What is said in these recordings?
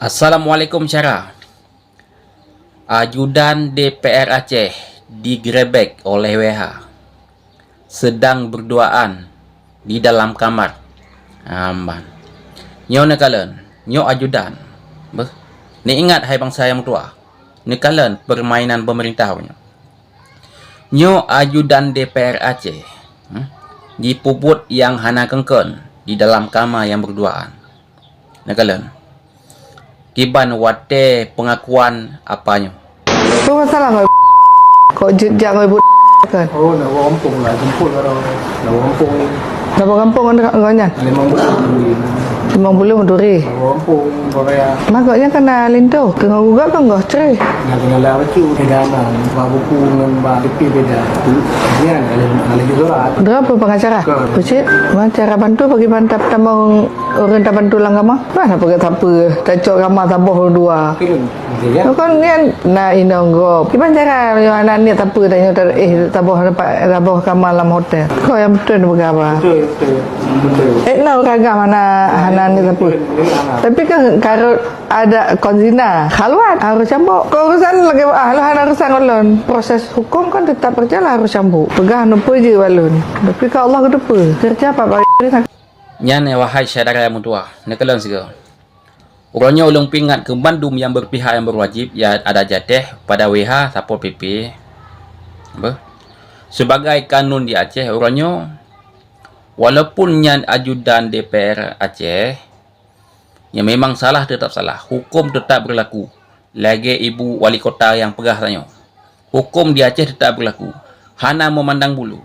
Assalamualaikum Syara. Ajudan DPR Aceh digerebek oleh WH sedang berduaan di dalam kamar. Amban. Nyo ne kalen, nyo ajudan. Beh. Ni ingat hai bangsa yang tua. Ni kalen permainan pemerintah punya. Nyo ajudan DPR Aceh. Dipuput yang hana kengken di dalam kamar yang berduaan. Ni kalen. Kiban wate pengakuan apanya? Tu masalah kau jejak kau ibu kan? Oh, nak bawa kampung lah, jemput lah orang. Nak bawa kampung ni. Dah bawa kampung kan dekat kau nyan? 5 bulan duri. 5 bulan menduri. Nak bawa kampung, Korea. Makanya kena lintu. Tengah juga kan kau cerai. Nak tinggal lah baju. Beda lah. Bawa buku dengan bawa DP beda. Tu, ni kan, ada juga lah. Berapa pengacara? Pucit, mana cara bantu bagi mantap tambang orang tak bantu lang kamar? Mana pakai siapa? Tak cok kamar tambah dua. Film. Ya. Kau kan ni nak inong go. Gimana cara yang anak ni tak apa tanya tambah kamar dalam hotel. Kau yang betul ni berapa? Betul. Nak kagak mana Hanan ni siapa? Tapi kan kalau ada konzina, haluan harus cambuk. Kalau urusan lagi haluan urusan ulun, proses hukum kan tetap berjalan harus cambuk. Pegah nopo je walun. Tapi kalau Allah ke depa, kerja apa pak? Nyan wahai saudara yang tua, ni kalen siga. Orangnya ulung pingat ke bandum yang berpihak yang berwajib ya ada jatih pada WH Sapol PP. Apa? Sebagai kanun di Aceh, orangnya walaupun nyan ajudan DPR Aceh, yang memang salah tetap salah. Hukum tetap berlaku. Lagi ibu wali kota yang pegah tanya. Hukum di Aceh tetap berlaku. Hana memandang bulu.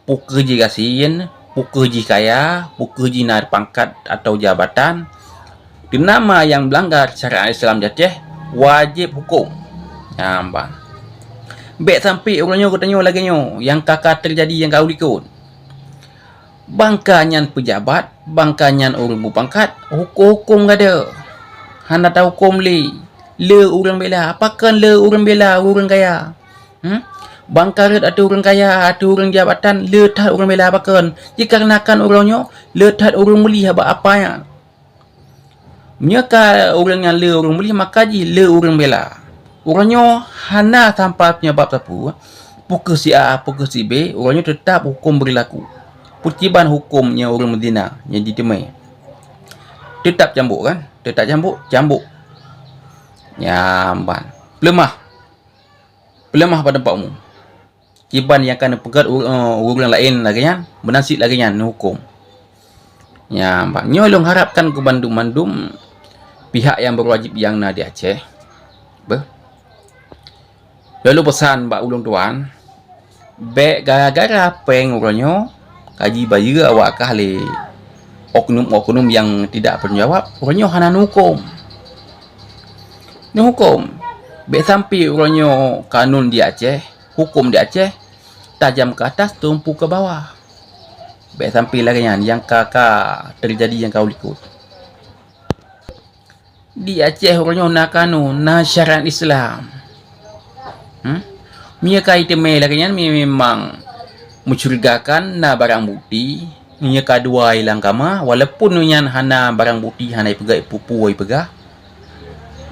Pukerji kasihin, pukerji kaya, pukerji naik pangkat atau jabatan. Di nama yang melanggar syariat Islam di Aceh, wajib hukum. Nampak. Baik sampai orangnya katanya lagi nyo, yang kakak terjadi yang kau ikut. Bangkanyan pejabat, bangkanyan orang berpangkat, hukum-hukum gak ada. Hana tahu hukum le orang bela. Apakan le orang bela orang kaya? Bangkaret ada orang kaya, ada orang jabatan, le tat orang bela apakan? Dikarenakan orangnya, le tat orang beli apa ya? Menyaka orang yang le orang beli, maka je le orang bela. Orangnya hana tanpa penyebab siapa. Pukul si A, pukul si B, orangnya tetap hukum berlaku. Putiban hukumnya orang Medina yang ditemui. Tetap cambuk kan? Tetap cambuk. Nyamban. Pelemah pada tempat umum. Kiban yang akan pegat orang lain lagi kan? Bernasib lagi kan hukum. Nyamban. Nyolong harapkan ke bandum-bandum pihak yang berwajib yang nak di Aceh. Lalu pesan Mbak Ulung Tuan, baik gara-gara peng orangnya kaji bayi awak kahli oknum-oknum yang tidak berjawab, orangnya hanan hukum. Ni hukum. Baik sampai orangnya kanun di Aceh, hukum di Aceh, tajam ke atas, tumpu ke bawah. Baik sampai lagi yang kakak terjadi yang kau ikut. Di Aceh orangnya nak kanun, nak syariat Islam. Mia kait me lagi memang mencurigakan na barang bukti. Mia kedua hilang kama walaupun nyan hana barang bukti hana pegai pupu ai pegah.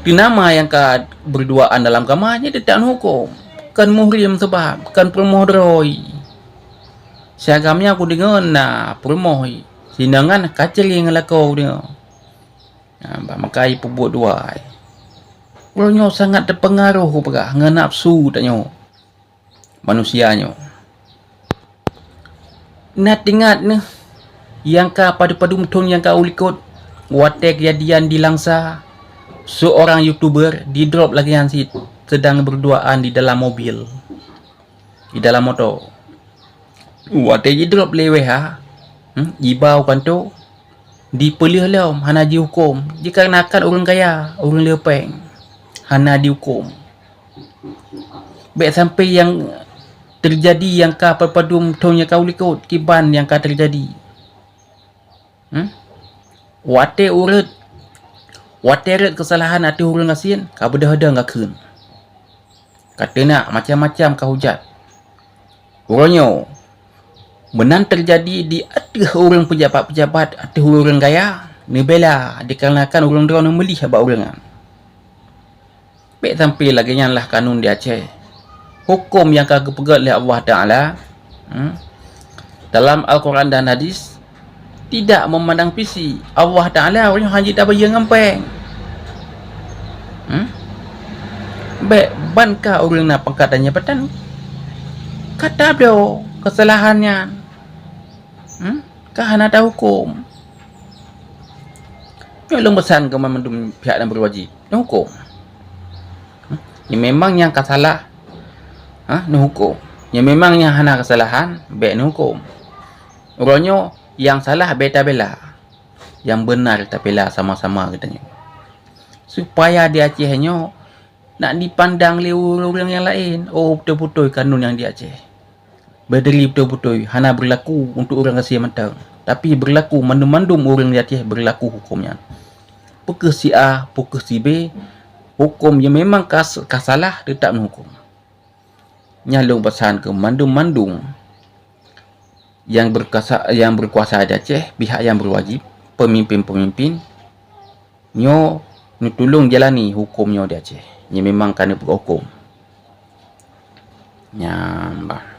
Di nama yang ka berduaan dalam kama nya tidak hukum. Kan muhrim sebab kan permohdroi. Siagamnya aku dengar na permoh sinangan kacil yang lakau dia. Maka ibu buat dua. Orangnya sangat terpengaruh pegah dengan nafsu tanya manusianya. Nak ingat ni yang ka padu-padu mutun yang kau ikut wate kejadian di Langsa, seorang YouTuber di drop lagi hansit sedang berduaan di dalam mobil, di dalam motor. Wate di drop lewe ha, ibau kan tu dipelih lam hana dihukum dikarenakan orang kaya, orang lepeng hana dihukum. Baik sampai yang terjadi yang ka perpadum tonya kau likut kiban yang ka terjadi. Wate urut kesalahan hati orang asin ka beda-beda ngakeun. Kata nak macam-macam ka hujat. Orangnya menan terjadi di ada orang pejabat-pejabat, ada orang kaya, ni bela dikarenakan orang dia nak melih abang orang. Baik sampai lagi yang lah kanun di Aceh. Hukum yang kagak pegat oleh Allah Ta'ala dalam Al-Quran dan Hadis tidak memandang pisi. Allah Ta'ala orang haji tak bayar ngampeng. Baik bankah orang nak pangkatan jabatan kata dia kesalahannya kah nak tahu hukum. Yang pesan ke memandum pihak yang berwajib ni hukum. Yang memang yang kasalah ni hukum. Yang memang yang hana kesalahan baik ni hukum. Orangnya yang salah beta bela, yang benar tak bela sama-sama katanya. Supaya di Acehnya nak dipandang oleh orang yang lain. Oh betul-betul kanun yang di Aceh berdiri betul-betul hana berlaku untuk orang Asia Matang, tapi berlaku mandum-mandum orang di Aceh berlaku hukumnya. Pukul si A, pukul si B, hukum yang memang kasalah tetap menghukum. Nyalung pesan ke mandum-mandum yang berkuasa di Aceh, pihak yang berwajib, pemimpin-pemimpin nyo tolong jalani hukumnya di Aceh. Yang memang kena berhukum. Nyambah.